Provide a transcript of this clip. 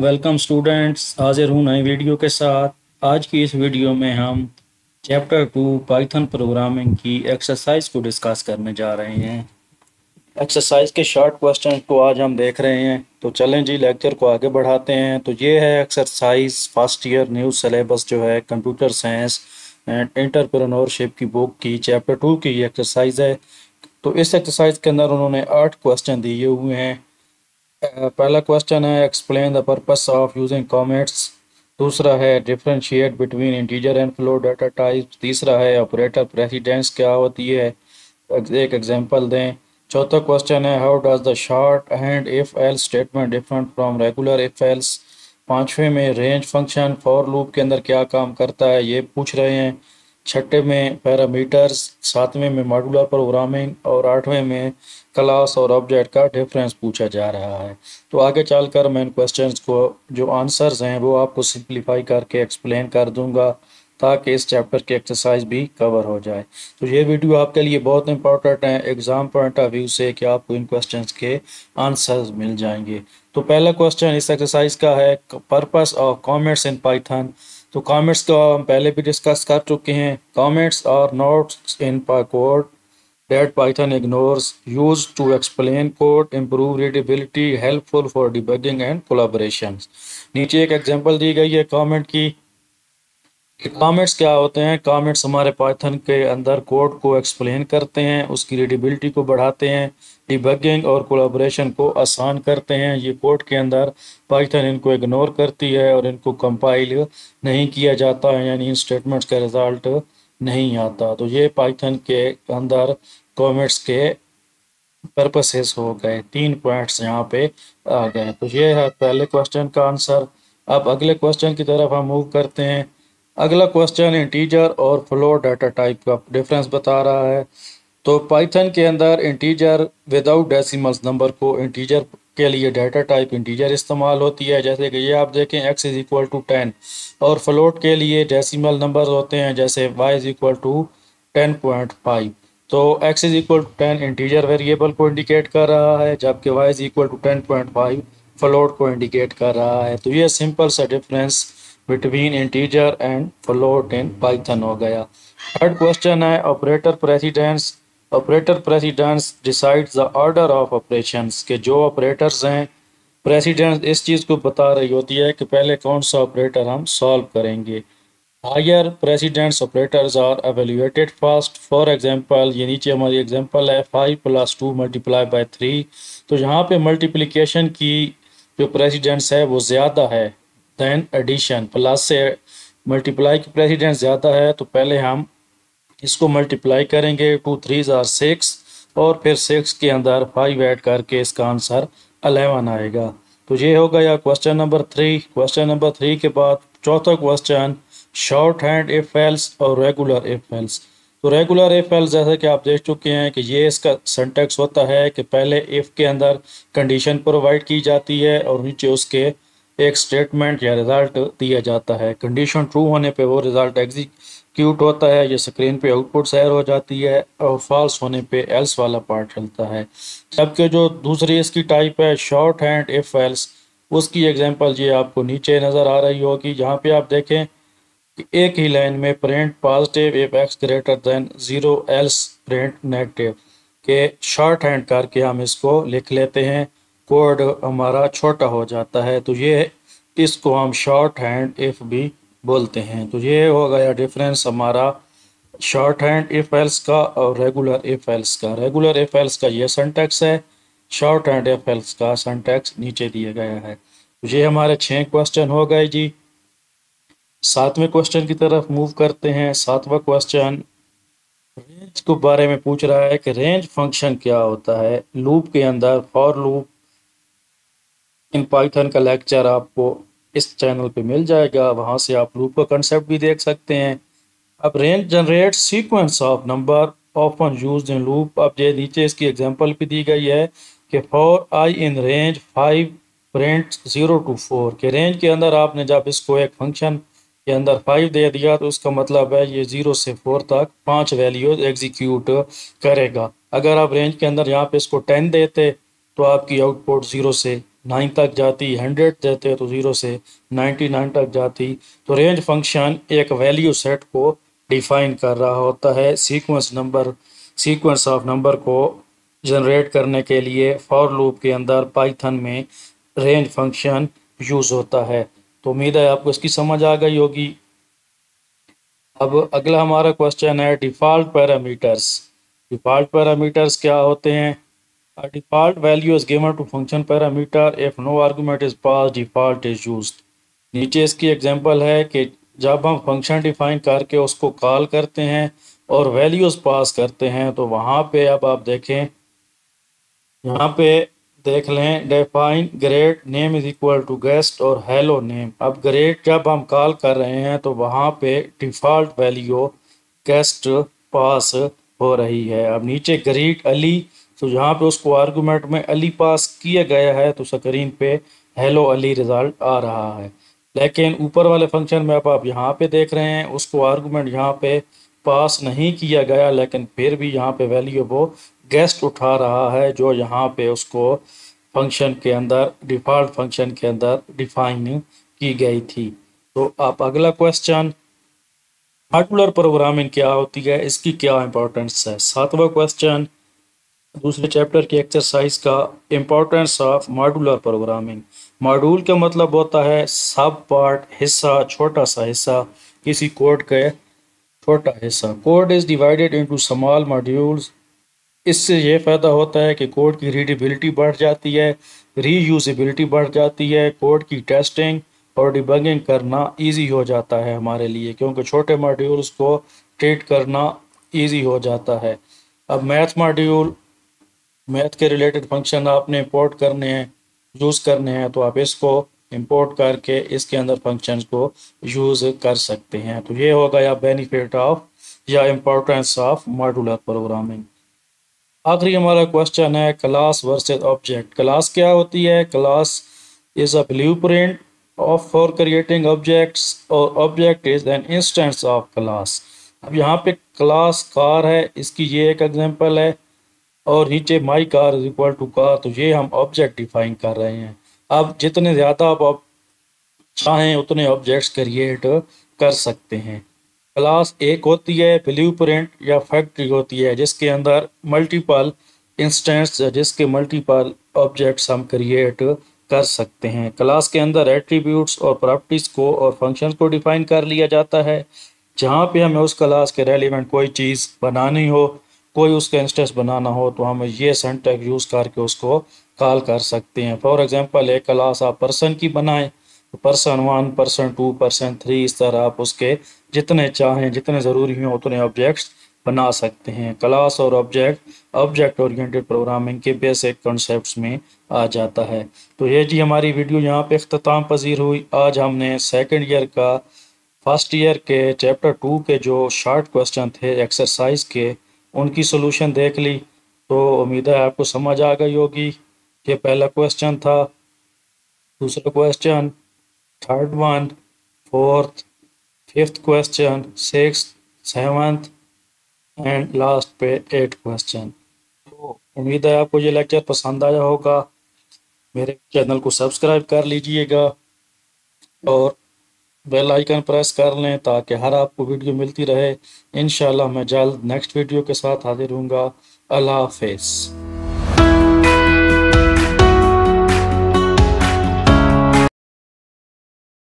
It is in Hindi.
वेलकम स्टूडेंट्स, हाजिर हूँ नई वीडियो के साथ। आज की इस वीडियो में हम चैप्टर 2 पाइथन प्रोग्रामिंग की एक्सरसाइज को डिस्कस करने जा रहे हैं। एक्सरसाइज के शॉर्ट क्वेश्चन को आज हम देख रहे हैं, तो चलें जी लेक्चर को आगे बढ़ाते हैं। तो ये है exercise first year new syllabus जो है कंप्यूटर साइंस एंड एंटरप्रेन्योरशिप की बुक की चैप्टर 2 की एक्सरसाइज है। तो इस एक्सरसाइज के अंदर उन्होंने 8 क्वेश्चन दिए हुए हैं। पहला क्वेश्चन है explain the purpose of using comets. दूसरा है differentiate between integer and float data type. तीसरा है ऑपरेटर प्रेसिडेंस क्या होती है, एक एग्जांपल दें। चौथा क्वेश्चन है how does the short hand if else statement different from regular if else. पांचवें में रेंज फंक्शन फॉर लूप के अंदर क्या काम करता है ये पूछ रहे हैं। छठे में पैरामीटर्स, सातवें में मॉड्यूलर प्रोग्रामिंग और आठवें में क्लास और ऑब्जेक्ट का डिफरेंस पूछा जा रहा है। तो आगे चलकर मैं इन क्वेश्चंस को जो आंसर्स हैं वो आपको सिंप्लीफाई करके एक्सप्लेन कर दूंगा ताकि इस चैप्टर की एक्सरसाइज भी कवर हो जाए। तो ये वीडियो आपके लिए बहुत इंपॉर्टेंट है एग्जाम पॉइंट ऑफ व्यू से कि आपको इन क्वेश्चंस के आंसर्स मिल जाएंगे। तो पहला क्वेश्चन इस एक्सरसाइज का है purpose of comments in Python. तो कॉमेट्स को हम पहले भी डिस्कस कर चुके हैं। Comments are notes in code that Python ignores, used to explain code, improve readability, helpful for debugging and collaborations। नीचे एक एग्जांपल दी गई है कमेंट की। कमेंट्स क्या होते हैं? कमेंट्स हमारे पाइथन के अंदर कोड को एक्सप्लेन करते हैं, उसकी रीडेबिलिटी को बढ़ाते हैं, डिबगिंग और कोलाब्रेशन को आसान करते हैं। ये कोड के अंदर पाइथन इनको इग्नोर करती है और इनको कंपाइल नहीं किया जाता है, यानी इन स्टेटमेंट्स का रिजल्ट नहीं आता। तो ये पाइथन के अंदर कमेंट्स के पर्पसेस हो गए। 3 पॉइंट्स यहाँ पे आ गए। तो ये है पहले क्वेश्चन का आंसर। अब अगले क्वेश्चन की तरफ हम मूव करते हैं। अगला क्वेश्चन इंटीजर और फ्लोट डाटा टाइप का डिफरेंस बता रहा है। तो पाइथन के अंदर इंटीजर विदाउट डेसिमल्स नंबर को इंटीजर के लिए डाटा टाइप इंटीजर इस्तेमाल होती है, जैसे कि ये आप देखें x इज इक्वल टू 10। और फ्लोट के लिए डेसिमल नंबर होते हैं, जैसे y इज इक्वल टू 10.5। तो x is equal to 10 integer variable को इंडिकेट कर रहा है, जबकि y is equal to 10.5 float को इंडिकेट कर रहा है। तो ये सिंपल सा difference between integer and float in Python हो गया। थर्ड क्वेश्चन है operator precedence. Operator precedence decides the order of operations के जो ऑपरेटर्स हैं, प्रेसिडेंस इस चीज़ को बता रही होती है कि पहले कौन सा ऑपरेटर हम सॉल्व करेंगे। Higher precedence operators are evaluated fast. For example ये नीचे हमारी एग्जांपल है 5 + 2 × 3। तो यहाँ पे मल्टीप्लिकेशन की जो प्रेसिडेंस है वो ज़्यादा है दैन एडिशन। प्लस से मल्टीप्लाई की प्रेसिडेंस ज़्यादा है, तो पहले हम इसको मल्टीप्लाई करेंगे। 2 3 = 6 और फिर 6 के अंदर 5 ऐड करके इसका आंसर 11 आएगा। तो ये हो गया क्वेश्चन नंबर 3। क्वेश्चन नंबर 3 के बाद चौथा question short hand if else और रेगुलर इफ एल्स। तो रेगुलर इफ एल्स जैसे कि आप देख चुके हैं कि ये इसका सिंटैक्स होता है कि पहले इफ के अंदर कंडीशन प्रोवाइड की जाती है और नीचे उसके एक स्टेटमेंट या रिजल्ट दिया जाता है। कंडीशन ट्रू होने पे वो रिजल्ट एग्जीक्यूट होता है, ये स्क्रीन पे आउटपुट शेयर हो जाती है, और फॉल्स होने पे एल्स वाला पार्ट चलता है। जबकि जो दूसरी इसकी टाइप है शॉर्ट हैंड इफ एल्स, उसकी एग्जांपल ये आपको नीचे नज़र आ रही होगी। जहाँ पे आप देखें कि एक ही लाइन में print positive if x greater than 0 else print negative के शॉर्ट हैंड करके हम इसको लिख लेते हैं, कोड हमारा छोटा हो जाता है। तो ये इसको हम शॉर्ट हैंड इफ भी बोलते हैं। तो ये हो गया डिफरेंस हमारा शॉर्ट हैंड इफ एल्स का और रेगुलर इफ एल्स का। रेगुलर इफ एल्स का ये सिंटैक्स है, शॉर्ट हैंड इफ एल्स का सिंटैक्स नीचे दिया गया है। तो ये हमारे 6 क्वेश्चन हो गए जी। सातवें क्वेश्चन की तरफ मूव करते हैं। सातवां क्वेश्चन रेंज के बारे में पूछ रहा है कि रेंज फंक्शन क्या होता है लूप के अंदर। फॉर लूप इन पाइथन का लेक्चर आपको इस चैनल पे मिल जाएगा, वहां से आप लूप का कंसेप्ट भी देख सकते हैं। अब range generate sequence of number often used in loop. अब ये नीचे इसकी एग्जांपल भी दी गई है कि for I in range 5 print 0 to 4 के रेंज के अंदर आपने जब इसको एक फंक्शन के अंदर 5 दे दिया तो उसका मतलब है ये 0 से 4 तक 5 वैल्यूज एग्जीक्यूट करेगा। अगर आप रेंज के अंदर यहाँ पे इसको 10 देते तो आपकी आउटपुट 0 से 9 तक जाती, 100 देते तो 0 से 99 तक जाती। तो रेंज फंक्शन एक वैल्यू सेट को डिफाइन कर रहा होता है। सीक्वेंस ऑफ नंबर को जनरेट करने के लिए फॉर लूप के अंदर पाइथन में रेंज फंक्शन यूज होता है। तो उम्मीद है आपको इसकी समझ आ गई होगी। अब अगला हमारा क्वेश्चन है डिफ़ॉल्ट पैरामीटर्स। डिफ़ॉल्ट पैरामीटर्स क्या होते हैं? A default value is given to function parameter if no argument is passed, default is used। नीचे इसकी एग्जांपल है कि जब हम फंक्शन डिफाइन करके उसको कॉल करते हैं और वैल्यूज पास करते हैं तो वहाँ पे अब आप देखें, यहाँ पे देख लें define greet name is equal to guest और हेलो नेम। अब ग्रेड जब हम कॉल कर रहे हैं तो वहाँ पे डिफ़ॉल्ट वैल्यू गेस्ट पास हो रही है। अब नीचे ग्रीट अली, तो यहाँ पे उसको आर्गुमेंट में अली पास किया गया है तो स्क्रीन पे हेलो अली रिजल्ट आ रहा है। लेकिन ऊपर वाले फंक्शन में अब आप यहाँ पे देख रहे हैं उसको आर्गुमेंट यहाँ पे पास नहीं किया गया, लेकिन फिर भी यहाँ पे वैल्यू वो गेस्ट उठा रहा है जो यहाँ पे उसको फंक्शन के अंदर डिफ़ॉल्ट फंक्शन के अंदर डिफाइन की गई थी। तो आप अगला क्वेश्चन मॉड्यूलर प्रोग्रामिंग क्या होती है, इसकी क्या इंपॉर्टेंस है। 7वां क्वेश्चन दूसरे चैप्टर की एक्सरसाइज का importance of modular programming. Module का मतलब होता है सब पार्ट, हिस्सा, छोटा सा हिस्सा, किसी कोड का छोटा हिस्सा। Code is divided into small modules. इससे ये फ़ायदा होता है कि कोड की रीडेबिलिटी बढ़ जाती है, रीयूजेबिलिटी बढ़ जाती है, कोड की टेस्टिंग और डिबगिंग करना इजी हो जाता है हमारे लिए, क्योंकि छोटे मॉड्यूल्स को ट्रीट करना इजी हो जाता है। अब मैथ के रिलेटेड फंक्शन आपने इंपोर्ट करने हैं, यूज़ करने हैं, तो आप इसको इंपोर्ट करके इसके अंदर फंक्शंस को यूज़ कर सकते हैं। तो ये होगा या बेनिफिट ऑफ या इम्पोर्टेंस ऑफ मॉड्यूलर प्रोग्रामिंग। आखिरी हमारा क्वेश्चन है क्लास वर्सेस ऑब्जेक्ट। क्लास क्या होती है? Class is a blueprint of for creating objects और object is an instance of class. अब यहाँ पे क्लास कार है, इसकी ये एक एग्जांपल है, और नीचे my car is equal to car, तो ये हम ऑब्जेक्ट डिफाइन कर रहे हैं। अब जितने ज़्यादा आप चाहें उतने ऑब्जेक्ट्स क्रिएट कर सकते हैं। क्लास एक होती है ब्लूप्रिंट या फैक्ट्री होती है जिसके अंदर मल्टीपल इंस्टेंस, जिसके मल्टीपल ऑब्जेक्ट्स हम क्रिएट कर सकते हैं। क्लास के अंदर एट्रीब्यूट्स और प्रॉपर्टीज़ को और फंक्शंस को डिफाइन कर लिया जाता है। जहाँ पे हमें उस क्लास के रेलिवेंट कोई चीज़ बनानी हो, कोई उसका इंस्टेंस बनाना हो, तो हम ये सिंटैक्स यूज़ करके उसको कॉल कर सकते हैं। फॉर एग्जांपल एक क्लास आप पर्सन की बनाएं तो पर्सन 1, पर्सन 2, पर्सन 3, इस तरह आप उसके जितने चाहें, जितने ज़रूरी हों उतने ऑब्जेक्ट्स बना सकते हैं। क्लास और ऑब्जेक्ट ओरिएंटेड प्रोग्रामिंग के बेसिक कॉन्सेप्ट्स में आ जाता है। तो ये जी हमारी वीडियो यहाँ पे इख्तिताम पजीर हुई। आज हमने सेकेंड ईयर का फर्स्ट ईयर के चैप्टर 2 के जो शॉर्ट क्वेश्चन थे एक्सरसाइज के, उनकी सोल्यूशन देख ली। तो उम्मीद है आपको समझ आ गई होगी। ये पहला क्वेश्चन था, दूसरा question, third one, fourth, fifth question, sixth, seventh and last पे 8 क्वेश्चन। तो उम्मीद है आपको ये लेक्चर पसंद आया होगा। मेरे चैनल को सब्सक्राइब कर लीजिएगा और बेल आइकन प्रेस कर लें ताकि हर आपको वीडियो मिलती रहे। इंशाल्लाह मैं जल्द नेक्स्ट वीडियो के साथ हाजिर हूँगा। अल्लाह हाफिज़।